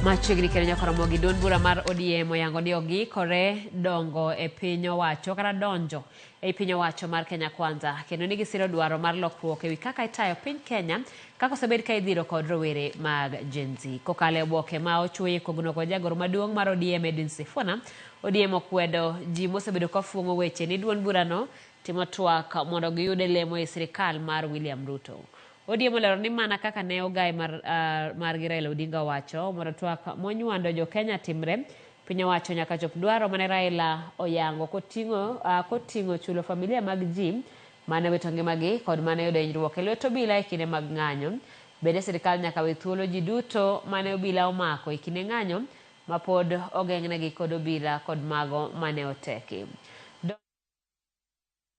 Machiegni kendo nyakoromogi duond bura mar ODM oyango ni ogikore dongo e piny owacho kata donjo e piny owacho mar Kenya Kwanza kendo ni gisiro dwaro mar lokruok ewi kaka itayo piny Kenya kaka osebed ka idhiro kod rowere mag Gen Z. Kokalo e oboke ma ochuoye kogno kod jagoro maduong' mar ODM Edwin Sifuna, ODM okwedo ji mosebedo ka fuong'o weche ni duond burano timo twak mondo giyude lemo e sirikal mar William Ruto. ODM olero ni mana kaka ne ogai mar Raila Odinga wacho mondo twak monywando jo Kenya timre, piny owacho nyaka chop dwaro mane Raila oyango koting'o chulo familia mag ji mane wito ngimagi kod mane yudo hinyruok e lwet obila e kinde mag ng'anyo. Bende sirikal nyaka we thuolo ji duto mane obila omako e kinde ng'anyo ma pod ogeng'negi kod obila kod mago mane oteki.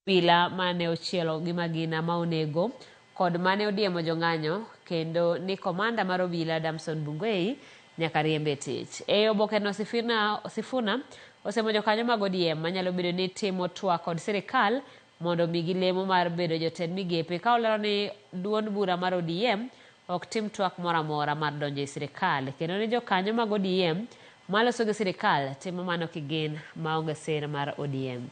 Obila mane ochielo gi magina ma onego kod mane odiemo jong'anyo kendo ni komanda mar obila Damson Bungei nyaka riembe tich. E oboke no Sifuna osemo jokanyo mag ODM manyalo bedo ni timo twak kod sirikal mondo migi lemo mar bedo jotend migepe, ka olero ni duond bura mar ODM ok tim twak moro amora mar donjo e sirikal kendo ni jokanyo mag ODM maloso gi sirikal timo mano kigin maonge sir mar ODM.